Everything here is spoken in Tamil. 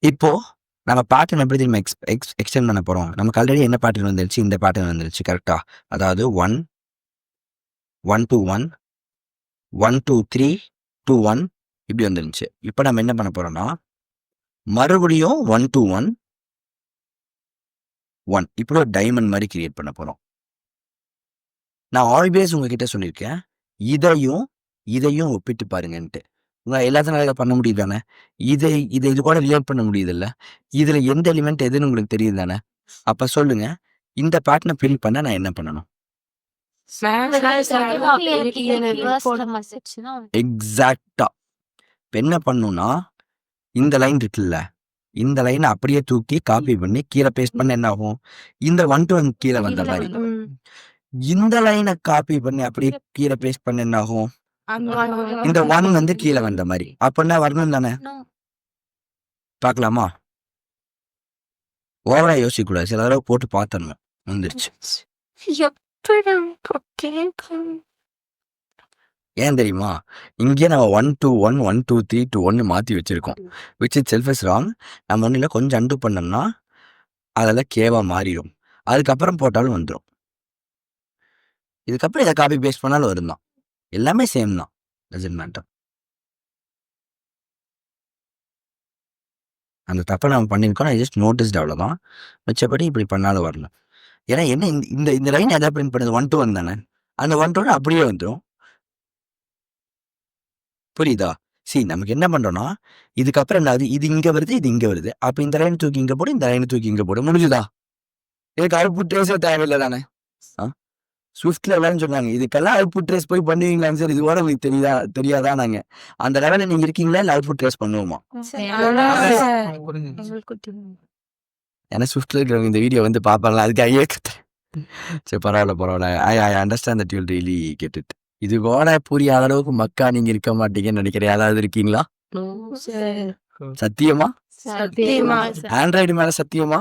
இப்போ நம்ம பேட்டர்ன் எப்படி தெரியுமா எக்ஸ்டெண்ட் பண்ண போறோம். நமக்கு ஆல்ரெடி என்ன பேட்டர்ன் வந்துருச்சு, இந்த பேட்டர்ன் வந்துருச்சு கரெக்ட்டா? அதாவது 1, 1 to 1, 1 to 3 to 1 இப்படி வந்துருந்துச்சு. இப்போ நம்ம என்ன பண்ண போறோம்னா, மறுபடியும் 1 to 1, 1 இப்படி ஒரு டைமண்ட் மாதிரி கிரியேட் பண்ண போறோம். நான் ஆல்வேஸ் உங்ககிட்ட சொல்லியிருக்கேன். இதையும் ஒப்பிட்டு பாருங்கன்ட்டு. உங்க எல்லாத்துனால இத பண்ண முடியுது தானே? இது கூட ரிலேட் பண்ண முடியுதுல்ல? இதுல எந்த எலிமெண்ட் எதுன்னு உங்களுக்கு தெரியுது தானே? அப்ப சொல்லுங்க. இந்த பேட்டர்ன ஃபில் பண்ண நான் என்ன பண்ணணும்? எக்ஸாக்ட்டா. இப்ப என்ன பண்ணணும்னா, இந்த லைன் இருக்குல்ல, இந்த லைன அப்படியே தூக்கி காப்பி பண்ணி கீழ பேஸ்ட் பண்ணா என்ன ஆகும்? இந்த 1 to 1 கீழ வந்த மாரி. இந்த லைன காப்பி பண்ணி அப்படியே கீழ பேஸ்ட் பண்ணா என்ன ஆகும்? இந்த 1 வந்து கீழ வந்த மாரி. அப்பன்னா வரணும் தானே? பார்க்கலாமா? ஓவரா யோசிக்க கூடாது. சில தடவ போட்டு பார்த்துடணும். வந்துருச்சு. ஏன் தெரியுமா? இங்கேயே நம்ம 1 to 1, 1 to 3 to 1 மாத்தி வச்சிருக்கோம். Which itself is wrong. நம்ம ஒண்ணும் இல்ல கொஞ்சம் அன்டூ பண்ணோம்னா, அதெல்லாம் கேவா மாறிடும். அதுக்கப்புறம் போட்டாலும் வந்துரும். இதுக்கப்புறம் இத காப்பி பேஸ்ட் பண்ணாலும் வரும் தான். எல்லாமே சேம் தான். Doesn't matter. அந்த தப்ப நம்ம பண்ணியிருக்கோம். ஐ ஜஸ்ட் நோட்டீஸ்ட் அவ்வளோதான். மிச்சபடி இப்படி பண்ணாலும் வரணும். ஏன்னா என்ன இந்த லைன் எதை பிரிண்ட் பண்ணுது? 1 to 1 தானே? அந்த 1 to 1 அப்படியே வந்துரும். புரியுதா? நமக்கு என்ன பண்றோம்னா, இதுக்கப்புறம் என்ன ஆகுது? இது இங்க வருது, இது இங்க வருது. அப்ப இந்த லைன் தூக்கி இங்க போடு, இந்த லைன் தூக்கி இங்க போடு. முடிஞ்சுதா? இதுக்கு அவுட்புட் ட்ரேஸே தேவையில்ல தானே? ஸ்விஃப்ட்ல இல்லன்னு சொன்னாங்க. இதுக்கெல்லாம் அவுட்புட் ட்ரேஸ் போய் பண்ணுவீங்களான்னு சார், இது கூட உங்களுக்கு தெரியாதா நாங்க. அந்த லெவல்ல நீங்க இருக்கீங்களா? இல்ல அவுட்புட் ட்ரேஸ் பண்ணுவோமா? ஏன்னா ஸ்விஃப்ட்ல இருக்கிறவங்க இந்த வீடியோ வந்து பார்ப்பாங்களா? அதுக்கு ஐயே சரி பரவாயில்ல. I understand that you will really get it. இது கூட புரியாத அளவுக்கு மக்கா நீங்க இருக்க மாட்டீங்கன்னு நினைக்கிறேன். யாராவது இருக்கீங்களா? சத்தியமா? ஆண்ட்ராய்டு மேல சத்தியமா?